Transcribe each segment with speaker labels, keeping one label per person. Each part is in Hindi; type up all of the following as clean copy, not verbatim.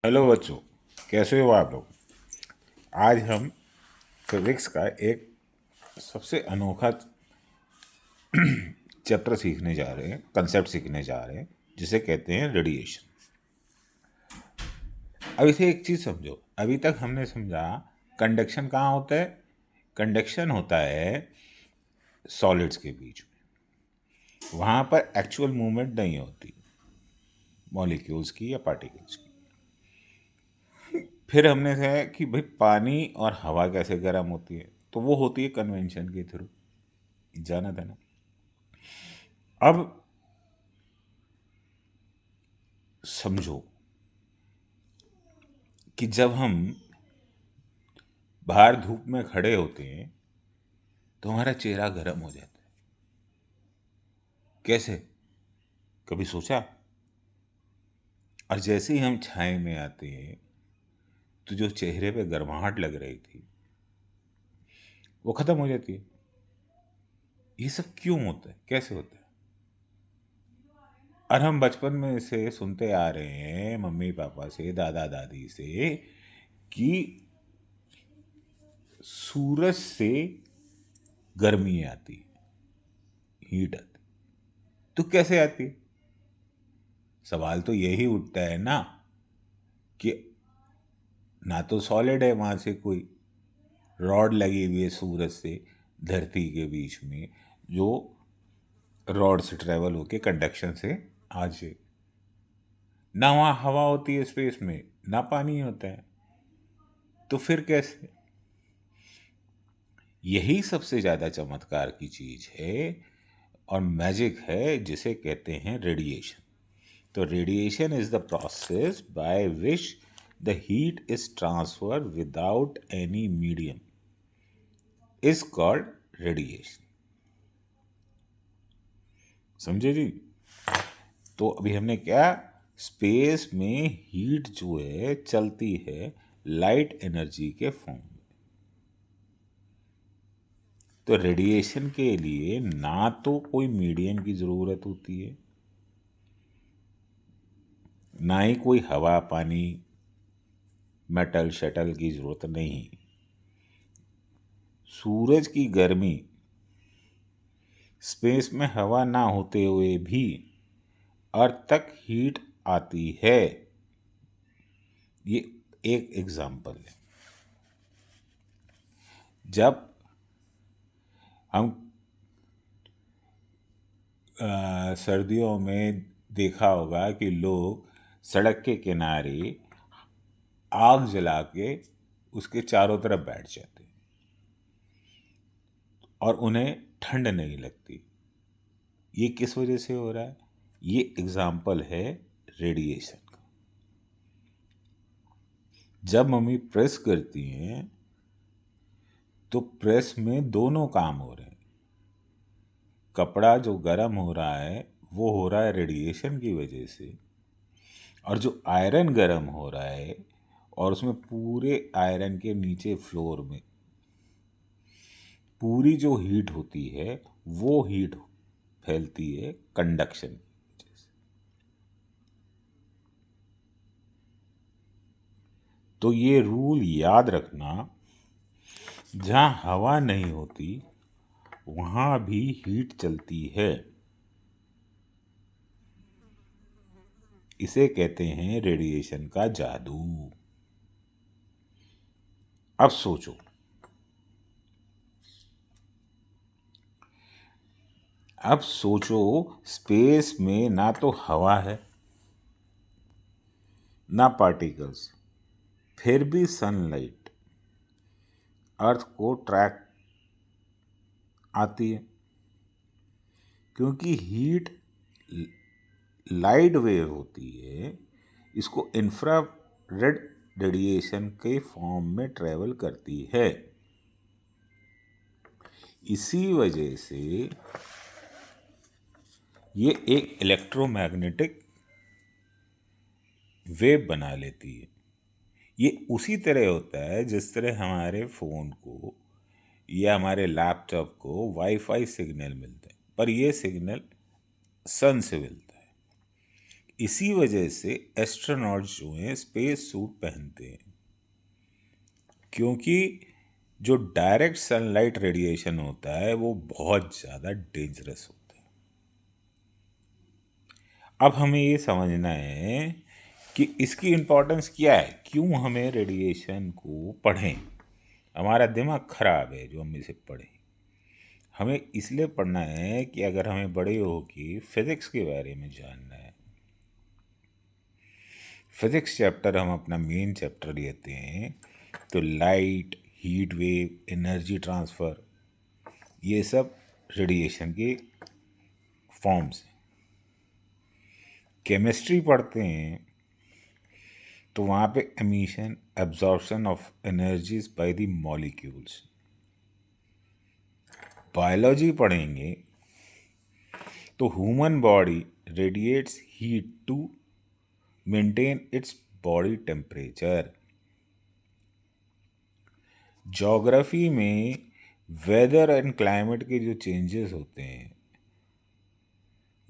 Speaker 1: हेलो बच्चों, कैसे हो आप लोग। आज हम फिजिक्स का एक सबसे अनोखा चैप्टर सीखने जा रहे हैं, कंसेप्ट सीखने जा रहे हैं, जिसे कहते हैं रेडिएशन। अब इसे एक चीज़ समझो। अभी तक हमने समझा कंडक्शन कहाँ होता है। कंडक्शन होता है सॉलिड्स के बीच में। वहाँ पर एक्चुअल मूवमेंट नहीं होती मॉलिक्यूल्स की या पार्टिकल्स की। फिर हमने कहा कि भाई पानी और हवा कैसे गर्म होती है, तो वो होती है कन्वेंशन के थ्रू। जाना था ना। अब समझो कि जब हम बाहर धूप में खड़े होते हैं तो हमारा चेहरा गर्म हो जाता है। कैसे, कभी सोचा। और जैसे ही हम छाए में आते हैं तो जो चेहरे पे गर्माहट लग रही थी वो खत्म हो जाती है। ये सब क्यों होता है, कैसे होता है। और हम बचपन में इसे सुनते आ रहे हैं मम्मी पापा से, दादा दादी से, कि सूरज से गर्मी आती है, हीट आती। तो कैसे आती है। सवाल तो यही उठता है ना कि ना तो सॉलिड है वहां से कोई रॉड लगी हुई है सूरज से धरती के बीच में, जो रॉड से ट्रेवल होके कंडक्शन से आ जाए। ना वहाँ हवा होती है स्पेस में, ना पानी होता है। तो फिर कैसे। यही सबसे ज़्यादा चमत्कार की चीज़ है और मैजिक है, जिसे कहते हैं रेडिएशन। तो radiation is the process by which the heat is transfer without any medium, is called radiation. समझे जी। तो अभी हमने क्या, स्पेस में हीट जो है चलती है लाइट एनर्जी के फॉर्म में। तो रेडिएशन के लिए ना तो कोई मीडियम की ज़रूरत होती है, ना ही कोई हवा पानी मेटल शटल की ज़रूरत नहीं। सूरज की गर्मी स्पेस में हवा ना होते हुए भी अर्थ तक हीट आती है। ये एक एग्जाम्पल है। जब हम सर्दियों में देखा होगा कि लोग सड़क के किनारे आग जला के उसके चारों तरफ बैठ जाते हैं और उन्हें ठंड नहीं लगती। ये किस वजह से हो रहा है। ये एग्जाम्पल है रेडिएशन का। जब मम्मी प्रेस करती हैं तो प्रेस में दोनों काम हो रहे हैं। कपड़ा जो गर्म हो रहा है वो हो रहा है रेडिएशन की वजह से, और जो आयरन गर्म हो रहा है और उसमें पूरे आयरन के नीचे फ्लोर में पूरी जो हीट होती है वो हीट फैलती है कंडक्शन की वजह से। तो ये रूल याद रखना, जहाँ हवा नहीं होती वहाँ भी हीट चलती है। इसे कहते हैं रेडिएशन का जादू। अब सोचो, अब सोचो, स्पेस में ना तो हवा है ना पार्टिकल्स, फिर भी सनलाइट अर्थ को ट्रैक आती है, क्योंकि हीट लाइट वेव होती है। इसको इंफ्रारेड रेडिएशन के फॉर्म में ट्रेवल करती है। इसी वजह से ये एक इलेक्ट्रोमैग्नेटिक वेव बना लेती है। ये उसी तरह होता है जिस तरह हमारे फ़ोन को या हमारे लैपटॉप को वाईफाई सिग्नल मिलता है, पर ये सिग्नल सन से मिलता है। इसी वजह से एस्ट्रोनॉट्स जो हैं स्पेस सूट पहनते हैं, क्योंकि जो डायरेक्ट सनलाइट रेडिएशन होता है वो बहुत ज़्यादा डेंजरस होता है। अब हमें ये समझना है कि इसकी इम्पोर्टेंस क्या है, क्यों हमें रेडिएशन को पढ़ें। हमारा दिमाग खराब है जो हम इसे पढ़ें। हमें इसलिए पढ़ना है कि अगर हमें बड़े होके फिज़िक्स के बारे में जानना है, फिज़िक्स चैप्टर हम अपना मेन चैप्टर लेते हैं, तो light, heat wave, energy transfer, ये सब रेडिएशन के फॉर्म्स हैं। केमिस्ट्री पढ़ते हैं तो वहाँ पे emission, absorption of energies by the molecules. Biology पढ़ेंगे तो human body radiates heat to maintain its body temperature. Geography में वेदर एंड क्लाइमेट के जो चेंजेस होते हैं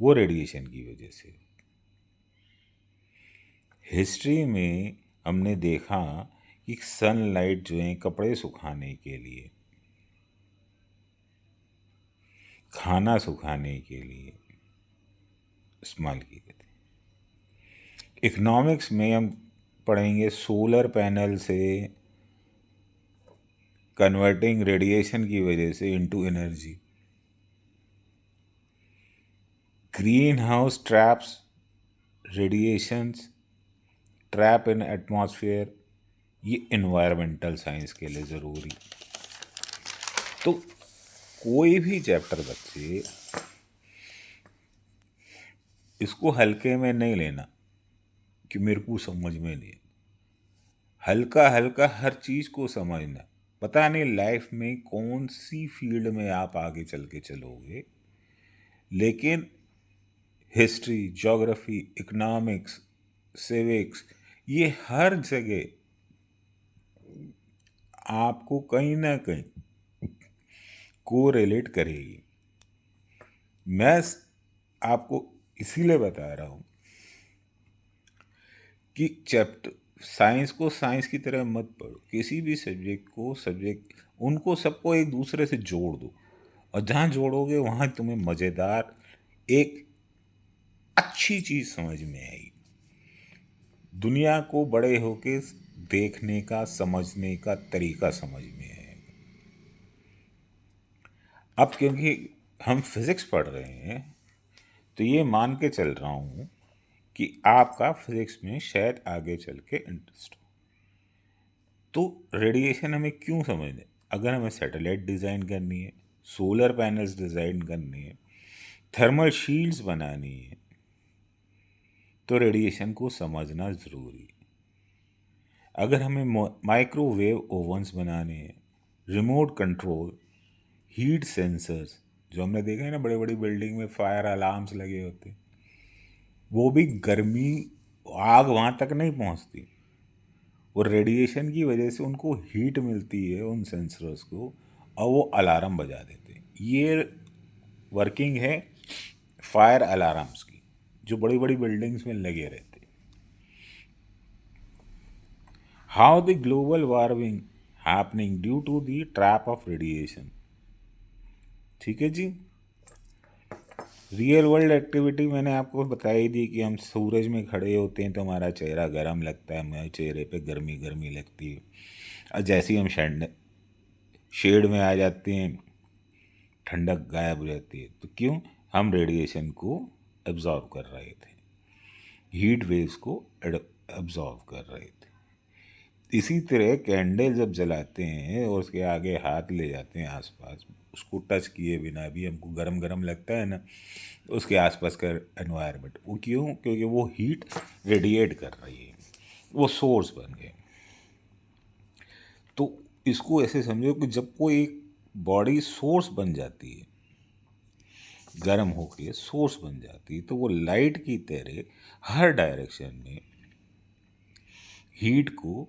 Speaker 1: वो रेडिएशन की वजह से। हिस्ट्री में हमने देखा कि सनलाइट जो है कपड़े सुखाने के लिए, खाना सुखाने के लिए इस्तेमाल की गई थी। इकोनॉमिक्स में हम पढ़ेंगे सोलर पैनल से कन्वर्टिंग रेडिएशन की वजह से into energy. Green house traps radiations trap इन एटमॉस्फेयर, ये इन्वायरमेंटल साइंस के लिए ज़रूरी। तो कोई भी चैप्टर बच्चे इसको हल्के में नहीं लेना कि मेरे को समझ में नहीं। हल्का हल्का हर चीज़ को समझना। पता नहीं लाइफ में कौन सी फील्ड में आप आगे चल के चलोगे, लेकिन हिस्ट्री, ज्योग्राफी, इकोनॉमिक्स, सिविक्स, ये हर जगह आपको कहीं ना कहीं कोरिलेट करेगी। मैं आपको इसीलिए बता रहा हूँ कि चैप्टर साइंस को साइंस की तरह मत पढ़ो, किसी भी सब्जेक्ट को उनको सबको एक दूसरे से जोड़ दो, और जहाँ जोड़ोगे वहाँ तुम्हें मज़ेदार एक अच्छी चीज़ समझ में आएगी। दुनिया को बड़े होके देखने का, समझने का तरीका समझ में आएगा। अब क्योंकि हम फिज़िक्स पढ़ रहे हैं तो ये मान के चल रहा हूँ कि आपका फिज़िक्स में शायद आगे चल के इंटरेस्ट हो। तो रेडिएशन हमें क्यों समझना है? अगर हमें सैटेलाइट डिज़ाइन करनी है, सोलर पैनल्स डिज़ाइन करनी है, थर्मल शील्ड्स बनानी है, तो रेडिएशन को समझना ज़रूरी है। अगर हमें माइक्रोवेव ओवन्स बनाने हैं, रिमोट कंट्रोल, हीट सेंसर्स, जो हमने देखा है ना बड़े बड़ी बिल्डिंग में फायर अलार्म्स लगे होते, वो भी गर्मी, आग वहाँ तक नहीं पहुँचती, वो रेडिएशन की वजह से उनको हीट मिलती है उन सेंसर्स को, और वो अलार्म बजा देते हैं। ये वर्किंग है फायर अलार्म्स की, जो बड़ी बड़ी बिल्डिंग्स में लगे रहते। How the global warming happening due to the trap of radiation. ठीक है जी। रियल वर्ल्ड एक्टिविटी मैंने आपको बताई दी कि हम सूरज में खड़े होते हैं तो हमारा चेहरा गर्म लगता है, हमारे चेहरे पे गर्मी गर्मी लगती है, और जैसे ही हम शेड में आ जाते हैं ठंडक गायब हो जाती है। तो क्यों? हम रेडिएशन को एब्जॉर्व कर रहे थे, हीट वेव्स को एब्जॉर्व कर रहे थे। इसी तरह कैंडल जब जलाते हैं और उसके आगे हाथ ले जाते हैं आसपास, उसको टच किए बिना भी हमको गरम गरम लगता है ना, उसके आसपास का एनवायरनमेंट, वो क्यों? क्योंकि वो हीट रेडिएट कर रही है, वो सोर्स बन गए। तो इसको ऐसे समझो कि जब कोई एक बॉडी सोर्स बन जाती है, गर्म होकर सोर्स बन जाती है, तो वो लाइट की तरह हर डायरेक्शन में हीट को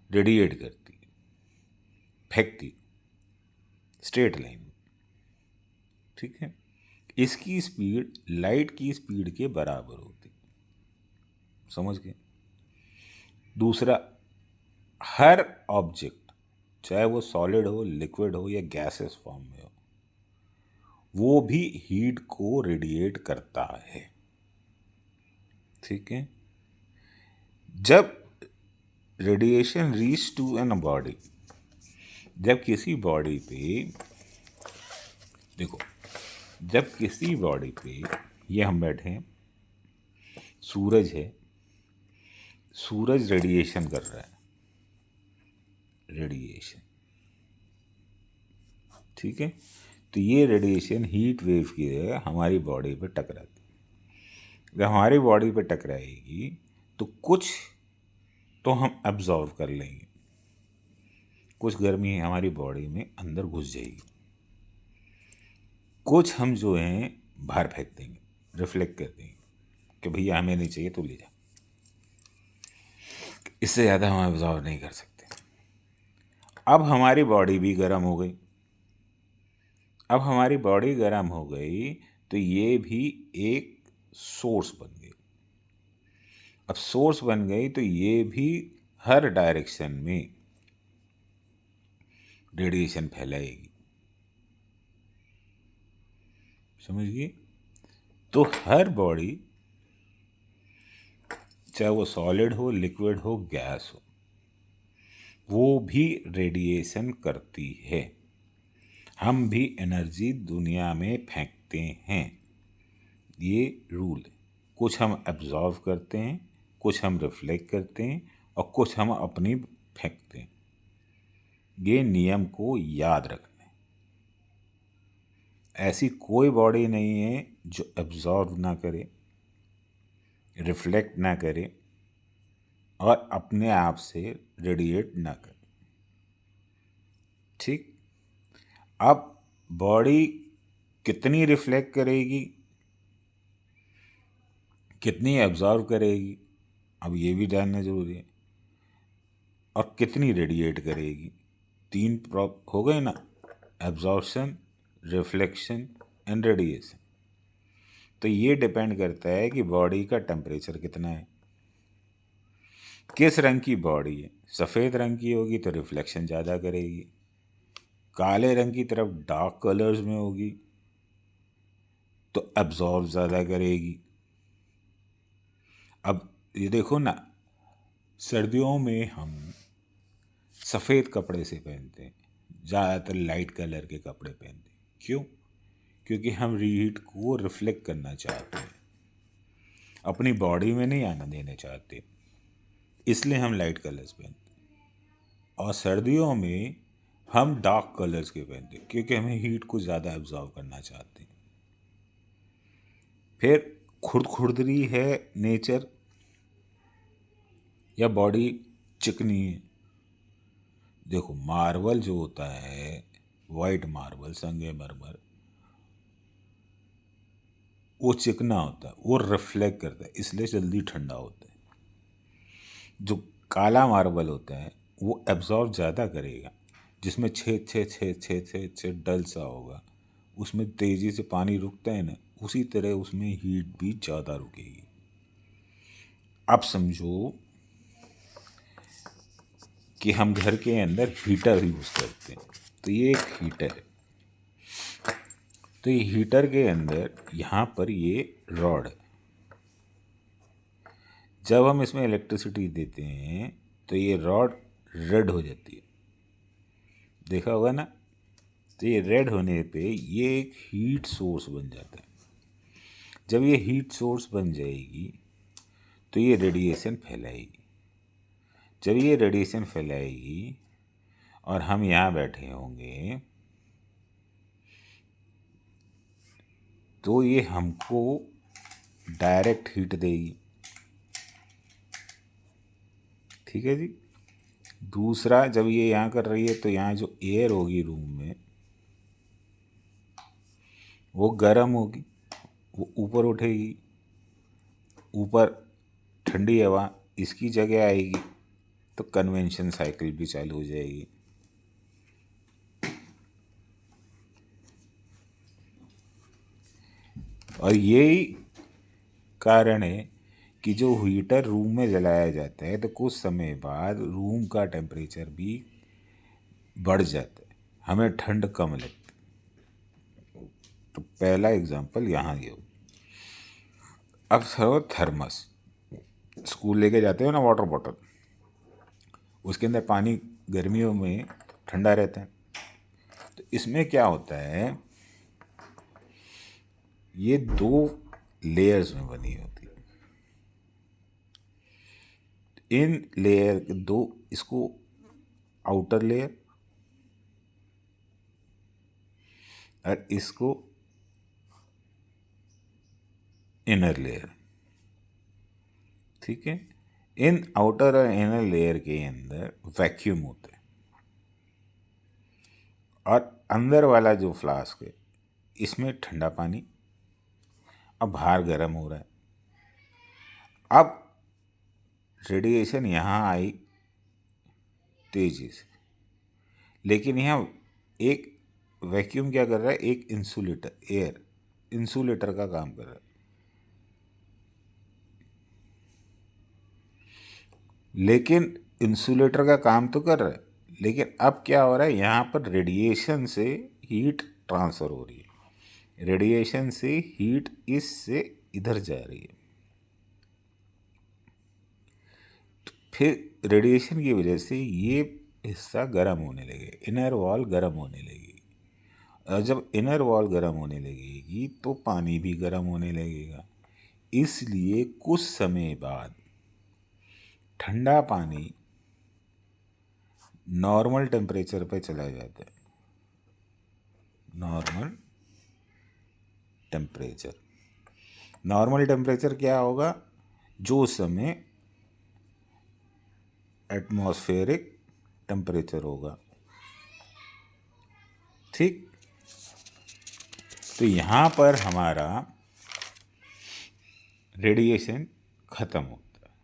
Speaker 1: रेडिएट करती है, फेंकती स्ट्रेट लाइन में। ठीक है, इसकी स्पीड लाइट की स्पीड के बराबर होती है। समझ गए। दूसरा, हर ऑब्जेक्ट चाहे वो सॉलिड हो, लिक्विड हो या गैसेस फॉर्म में हो, वो भी हीट को रेडिएट करता है। ठीक है। जब radiation reach to an body, जब किसी बॉडी पे, देखो, जब किसी बॉडी पे, ये हम बैठे हैं, सूरज है, सूरज रेडिएशन कर रहा है, रेडिएशन, ठीक है। तो ये रेडिएशन हीट वेव की जगह हमारी बॉडी पे टकराती है। जब हमारी बॉडी पे टकराएगी तो कुछ तो हम एब्जॉर्व कर लेंगे, कुछ गर्मी हमारी बॉडी में अंदर घुस जाएगी, कुछ हम जो हैं बाहर फेंक देंगे, रिफ्लेक्ट कर देंगे कि भैया हमें नहीं चाहिए तो ले जा, इससे ज़्यादा हम एब्जॉर्व नहीं कर सकते। अब हमारी बॉडी भी गर्म हो गई, अब हमारी बॉडी गर्म हो गई तो ये भी एक सोर्स बन गई। अब सोर्स बन गई तो ये भी हर डायरेक्शन में रेडिएशन फैलाएगी, समझिए। तो हर बॉडी, चाहे वो सॉलिड हो, लिक्विड हो, गैस हो, वो भी रेडिएशन करती है। हम भी एनर्जी दुनिया में फेंकते हैं, ये रूल है। कुछ हम एब्जॉर्व करते हैं, कुछ हम रिफ्लेक्ट करते हैं और कुछ हम अपनी फेंकते हैं। ये नियम को याद रखना है। ऐसी कोई बॉडी नहीं है जो एब्जॉर्व ना करे, रिफ्लेक्ट ना करे और अपने आप से रेडिएट ना करे। ठीक। अब बॉडी कितनी रिफ्लेक्ट करेगी, कितनी एब्जॉर्व करेगी, अब ये भी जानना जरूरी है, और कितनी रेडिएट करेगी। तीन हो गए ना, एब्जॉर्प्शन, रिफ्लेक्शन एंड रेडिएशन। तो ये डिपेंड करता है कि बॉडी का टेम्परेचर कितना है, किस रंग की बॉडी है। सफ़ेद रंग की होगी तो रिफ्लेक्शन ज़्यादा करेगी, काले रंग की तरफ डार्क कलर्स में होगी तो एब्जॉर्व ज़्यादा करेगी। अब ये देखो ना, सर्दियों में हम सफ़ेद कपड़े से पहनते हैं, ज़्यादातर लाइट कलर के कपड़े पहनते हैं। क्यों? क्योंकि हम हीट को रिफ्लेक्ट करना चाहते हैं, अपनी बॉडी में नहीं आना देना चाहते, इसलिए हम लाइट कलर्स पहनते हैं। और सर्दियों में हम डार्क कलर्स के पहनते हैं क्योंकि हमें हीट को ज़्यादा एब्जॉर्व करना चाहते हैं। फिर खुरदरी है नेचर या बॉडी चिकनी है। देखो, मार्बल जो होता है, वाइट मार्बल, संगमरमर, वो चिकना होता है, वो रिफ्लेक्ट करता है, इसलिए जल्दी ठंडा होता है। जो काला मार्बल होता है वो एब्जॉर्व ज़्यादा करेगा, जिसमें छेद छेद छेद छेद छेद छेद डल सा होगा, उसमें तेज़ी से पानी रुकता है ना, उसी तरह उसमें हीट भी ज़्यादा रुकेगी। अब समझो कि हम घर के अंदर हीटर यूज़ करते हैं, तो ये एक हीटर है। तो ये हीटर के अंदर यहाँ पर ये रॉड है, जब हम इसमें इलेक्ट्रिसिटी देते हैं तो ये रॉड रेड हो जाती है, देखा होगा ना। तो ये रेड होने पे ये एक हीट सोर्स बन जाता है। जब ये हीट सोर्स बन जाएगी तो ये रेडिएशन फैलाएगी। जब ये रेडिएशन फैलाएगी और हम यहाँ बैठे होंगे तो ये हमको डायरेक्ट हीट देगी, ठीक है जी। दूसरा, जब ये यहाँ कर रही है तो यहाँ जो एयर होगी रूम में वो गर्म होगी, वो ऊपर उठेगी, ऊपर ठंडी हवा इसकी जगह आएगी तो कन्वेंशन साइकिल भी चालू हो जाएगी। और यही कारण है कि जो हीटर रूम में जलाया जाता है तो कुछ समय बाद रूम का टेम्परेचर भी बढ़ जाता है, हमें ठंड कम लगती। तो पहला एग्जाम्पल यहाँ ये हो। अब सर थर्मस, स्कूल लेके जाते हो ना वाटर बॉटल, उसके अंदर पानी गर्मियों में ठंडा रहता है। तो इसमें क्या होता है, ये दो लेयर्स में बनी होती है। इन लेयर दो, इसको आउटर लेयर और इसको इनर लेयर, ठीक है। इन आउटर और इनर लेयर के अंदर वैक्यूम होता है और अंदर वाला जो फ्लास्क है इसमें ठंडा पानी, अब बाहर गर्म हो रहा है। अब रेडिएशन यहाँ आई तेजी से, लेकिन यहाँ एक वैक्यूम क्या कर रहा है, एक इंसुलेटर, एयर इंसुलेटर का काम कर रहा है। लेकिन इंसुलेटर का काम तो कर रहा है, लेकिन अब क्या हो रहा है, यहाँ पर रेडिएशन से हीट ट्रांसफ़र हो रही है। रेडिएशन से हीट इससे इधर जा रही है। फिर रेडिएशन की वजह से ये हिस्सा गर्म होने लगे, इनर वॉल गर्म होने लगेगी। और जब इनर वॉल गर्म होने लगेगी तो पानी भी गर्म होने लगेगा। इसलिए कुछ समय बाद ठंडा पानी नॉर्मल टेम्परेचर पे चला जाता है। नॉर्मल टेम्परेचर क्या होगा, जो समय एटमॉस्फेरिक टेम्परेचर होगा, ठीक। तो यहाँ पर हमारा रेडिएशन ख़त्म होता है।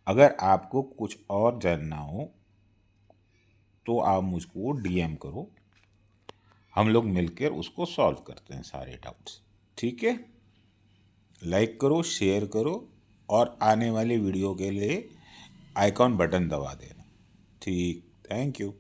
Speaker 1: अगर आपको कुछ और जानना हो तो आप मुझको डीएम करो, हम लोग मिलकर उसको सॉल्व करते हैं सारे डाउट्स, ठीक है। लाइक करो, शेयर करो और आने वाली वीडियो के लिए आइकॉन बटन दबा देना, ठीक। Thank you.